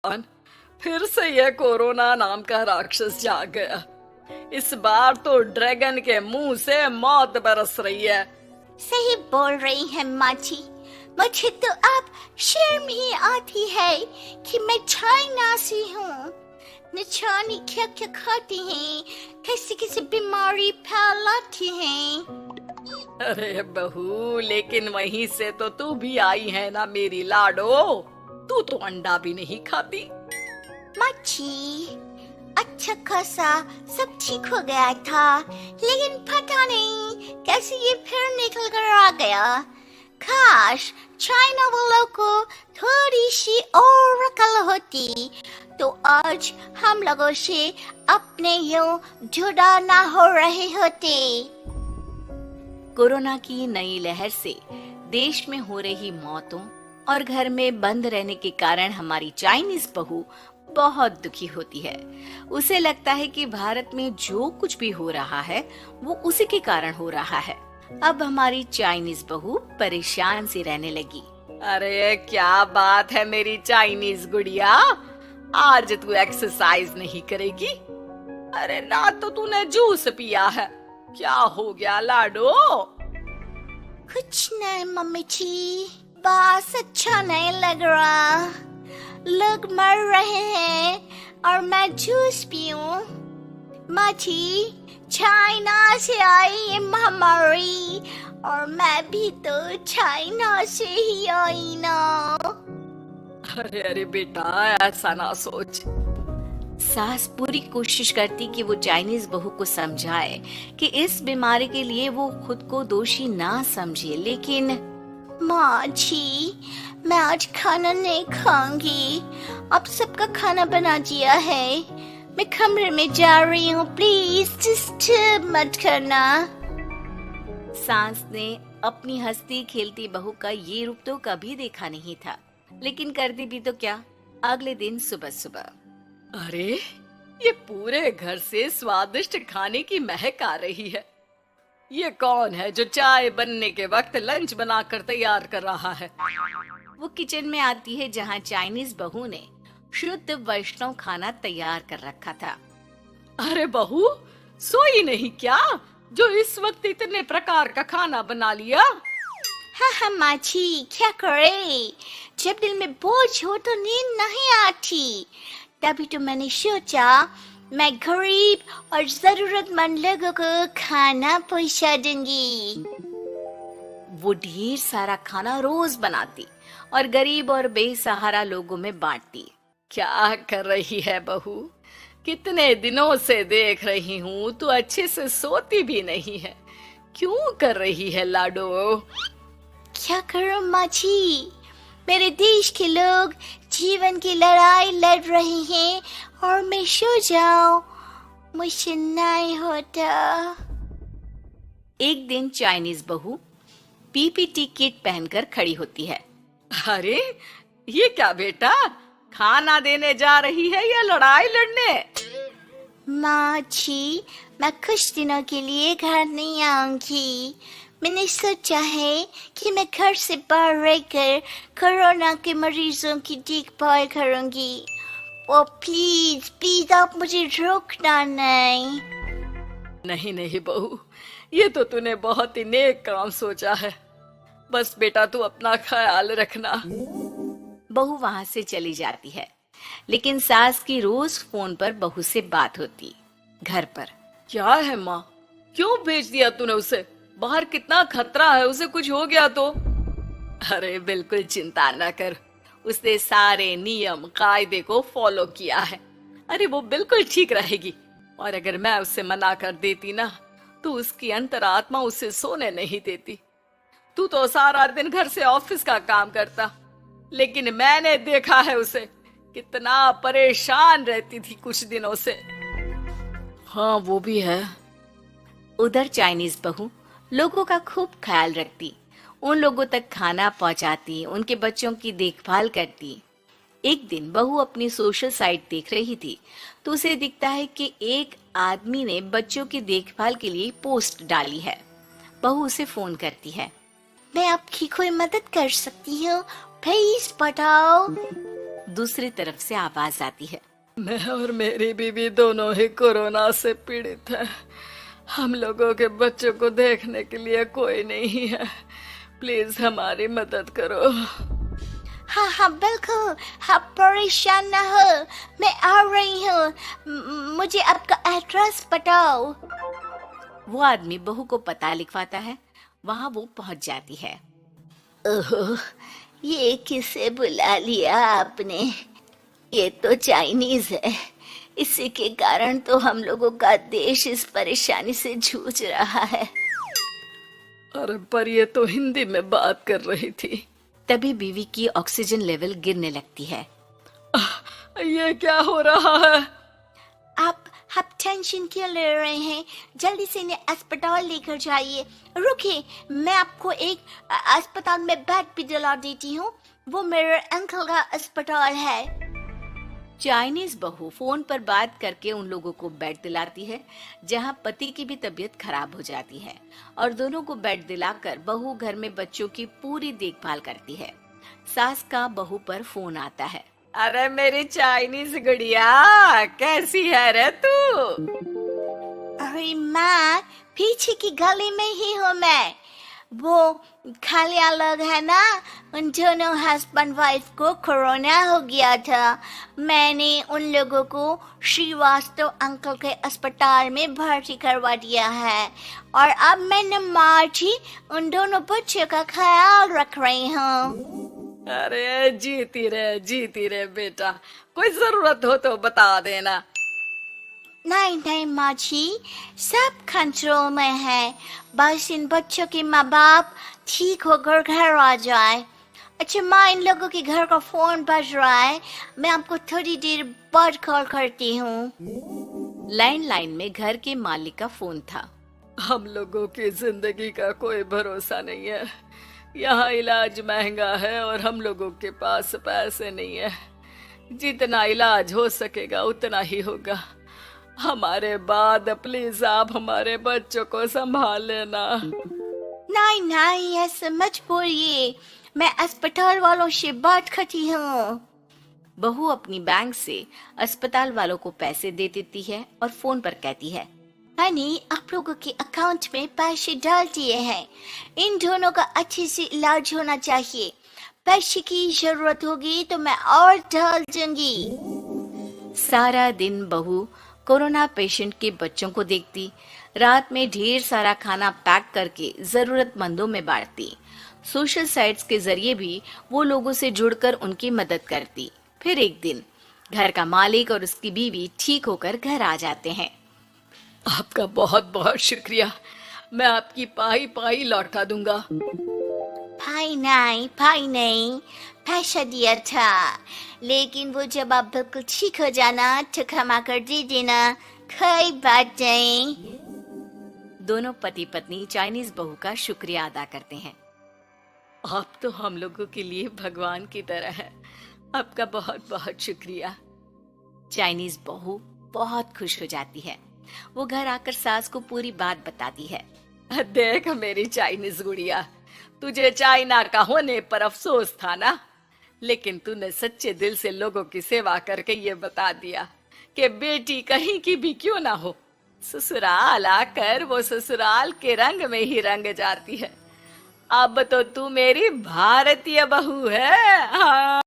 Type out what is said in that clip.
भगवान, फिर से ये कोरोना नाम का राक्षस जाग गया। इस बार तो ड्रैगन के मुंह से मौत बरस रही है। सही बोल रही है माँ जी। मुझे तो अब शर्म ही आती है कि मैं चाइना से हूँ। न जाने क्या क्या खाती हैं, कैसी कैसी बीमारी फैलाती हैं। अरे बहू, लेकिन वहीं से तो तू भी आई है ना मेरी लाडो। तू तो अंडा भी नहीं खाती। माँ जी, अच्छा खासा सब ठीक हो गया था, लेकिन पता नहीं कैसे ये फिर निकल कर आ गया। काश चाइना वालों को थोड़ी सी और अकल होती तो आज हम लोगों से अपने यूं जुदा ना हो रहे होते। कोरोना की नई लहर से देश में हो रही मौतों और घर में बंद रहने के कारण हमारी चाइनीज बहू बहुत दुखी होती है। उसे लगता है कि भारत में जो कुछ भी हो रहा है वो उसी के कारण हो रहा है। अब हमारी चाइनीज बहू परेशान सी रहने लगी। अरे क्या बात है मेरी चाइनीज गुड़िया, आज तू एक्सरसाइज नहीं करेगी? अरे ना तो तूने जूस पिया है, क्या हो गया लाडो? कुछ नहीं मम्मी जी, बस अच्छा नहीं लग रहा। लोग मर रहे हैं और मैं जूस पीऊं। माँ जी, चाइना से आई ये महामारी और मैं भी तो चाइना से ही आई ना। अरे अरे बेटा, ऐसा ना सोच। सास पूरी कोशिश करती कि वो चाइनीज बहू को समझाए कि इस बीमारी के लिए वो खुद को दोषी ना समझे, लेकिन माँ जी, मैं आज खाना नहीं खाऊंगी। अब सबका खाना बना दिया है। मैं कमरे में जा रही हूँ, प्लीज डिस्टर्ब मत करना। सास ने अपनी हंसती खेलती बहू का ये रूप तो कभी देखा नहीं था, लेकिन करती भी तो क्या। अगले दिन सुबह सुबह, अरे ये पूरे घर से स्वादिष्ट खाने की महक आ रही है। ये कौन है जो चाय बनने के वक्त लंच बनाकर तैयार कर रहा है? वो किचन में आती है जहाँ चाइनीज बहू ने शुद्ध वैष्णव खाना तैयार कर रखा था। अरे बहू, सोई नहीं क्या जो इस वक्त इतने प्रकार का खाना बना लिया? हाँ हाँ माँ जी, क्या करे, जब दिल में बोझ हो तो नींद नहीं आती। तभी तो मैंने सोचा मैं गरीब और जरूरतमंद लोगों को खाना पहुंचा दूंगी। वो ढेर सारा खाना रोज बनाती और गरीब और बेसहारा लोगों में बांटती। क्या कर रही है बहू? कितने दिनों से देख रही हूँ तू अच्छे से सोती भी नहीं है। क्यों कर रही है लाडो? क्या करूं माँ जी, मेरे देश के लोग जीवन की लड़ाई लड़ रहे हैं और मैं सो जाऊं, मुझसे नहीं होता। एक दिन चाइनीज बहू पीपीटी किट पहनकर खड़ी होती है। अरे ये क्या बेटा, खाना देने जा रही है या लड़ाई लड़ने? माँ जी, मैं कुछ दिनों के लिए घर नहीं आऊंगी। मैंने सोचा है कि मैं घर से बाहर रहकर कोरोना के मरीजों की देखभाल करूंगी। ओ प्लीज प्लीज, आप मुझे रोकना नहीं। नहीं नहीं बहू, ये तो तूने बहुत ही नेक काम सोचा है। बस बेटा तू अपना ख्याल रखना। बहू वहां से चली जाती है, लेकिन सास की रोज फोन पर बहू से बात होती। घर पर क्या है माँ, क्यों भेज दिया तूने उसे? बाहर कितना खतरा है, उसे कुछ हो गया तो? अरे बिल्कुल चिंता न कर, उसने सारे नियम कायदे को फॉलो किया है। अरे वो बिल्कुल ठीक रहेगी। और अगर मैं उससे मना कर देती ना तो उसकी अंतरात्मा उसे सोने नहीं देती। तू तो सारा दिन घर से ऑफिस का काम करता, लेकिन मैंने देखा है उसे कितना परेशान रहती थी कुछ दिनों से। हाँ वो भी है। उधर चाइनीज बहू लोगों का खूब ख्याल रखती, उन लोगों तक खाना पहुंचाती, उनके बच्चों की देखभाल करती। एक दिन बहू अपनी सोशल साइट देख रही थी तो उसे दिखता है कि एक आदमी ने बच्चों की देखभाल के लिए पोस्ट डाली है। बहू उसे फोन करती है। मैं आपकी कोई मदद कर सकती हूँ, प्लीज बताओ। दूसरी तरफ से आवाज आती है। मैं और मेरी बीवी दोनों ही कोरोना से पीड़ित हैं। हम लोगों के बच्चों को देखने के लिए कोई नहीं है। प्लीज हमारी मदद करो। हाँ हाँ बिल्कुल, आप परेशान ना हो, मैं आ रही हूँ। मुझे आपका एड्रेस बताओ। वो आदमी बहू को पता लिखवाता है। वहां वो पहुंच जाती है। ओहो, ये किसे बुला लिया आपने? ये तो चाइनीज है। इसी के कारण तो हम लोगों का देश इस परेशानी से जूझ रहा है। अरे पर ये तो हिंदी में बात कर रही थी। तभी बीवी की ऑक्सीजन लेवल गिरने लगती है। ये क्या हो रहा है? आप टेंशन क्यों ले रहे हैं? जल्दी से इन्हें अस्पताल लेकर जाइए। रुकिए, मैं आपको एक अस्पताल में बेड भी दिला देती हूँ। वो मेरे अंकल का अस्पताल है। चाइनीज बहू फोन पर बात करके उन लोगों को बेड दिलाती है, जहां पति की भी तबीयत खराब हो जाती है और दोनों को बेड दिलाकर बहू घर में बच्चों की पूरी देखभाल करती है। सास का बहू पर फोन आता है। अरे मेरी चाइनीज गुड़िया, कैसी है रे तू? अरे माँ, पीछे की गली में ही हूँ मैं। वो खाली अलग है ना, उन दोनों हस्बैंड वाइफ को कोरोना हो गया था। मैंने उन लोगों को श्रीवास्तव अंकल के अस्पताल में भर्ती करवा दिया है और अब मैं नमाजी उन दोनों बच्चों का ख्याल रख रही हूँ। अरे जीती रे बेटा, कोई जरूरत हो तो बता देना। नहीं माँ जी, सब कंट्रोल में है। बस इन बच्चों के माँ बाप ठीक होकर घर आ जाए। अच्छा माँ, इन लोगों के घर का फोन बज रहा है, मैं आपको थोड़ी देर बाद कॉल करती हूँ। लैंडलाइन में घर के मालिक का फोन था। हम लोगों की जिंदगी का कोई भरोसा नहीं है। यहाँ इलाज महंगा है और हम लोगों के पास पैसे नहीं है। जितना इलाज हो सकेगा उतना ही होगा। हमारे बाद प्लीज आप हमारे बच्चों को संभाल लेना। नहीं, ऐसे मत बोलिए, मैं अस्पताल वालों से बात करती हूँ। बहू अपनी बैंक से अस्पताल वालों को पैसे दे देती है और फोन पर कहती है, मैंने आप लोगों के अकाउंट में पैसे डाल दिए हैं। इन दोनों का अच्छे से इलाज होना चाहिए। पैसे की जरूरत होगी तो मैं और डाल दूंगी। सारा दिन बहू कोरोना पेशेंट के बच्चों को देखती, रात में ढेर सारा खाना पैक करके जरूरतमंदों में बांटती। सोशल साइट्स के जरिए भी वो लोगों से जुड़कर उनकी मदद करती। फिर एक दिन घर का मालिक और उसकी बीवी ठीक होकर घर आ जाते हैं। आपका बहुत बहुत शुक्रिया, मैं आपकी पाई लौटा दूंगा। भाई नहीं, पैसा दिया था, लेकिन वो जब आप बिल्कुल ठीक हो जाना तो क्षमा कर दे देना। कोई बात नहीं। दोनों पति पत्नी चाइनीज बहू का शुक्रिया अदा करते हैं। आप तो हम लोगों के लिए भगवान की तरह है। आपका बहुत बहुत शुक्रिया। चाइनीज बहू बहुत खुश हो जाती है। वो घर आकर सास को पूरी बात बताती है। देख मेरी चाइनीज गुड़िया, तुझे चाइना का होने पर अफसोस था ना, लेकिन तूने सच्चे दिल से लोगों की सेवा करके ये बता दिया कि बेटी कहीं की भी क्यों ना हो, ससुराल आकर वो ससुराल के रंग में ही रंग जाती है। अब तो तू मेरी भारतीय बहू है। हाँ।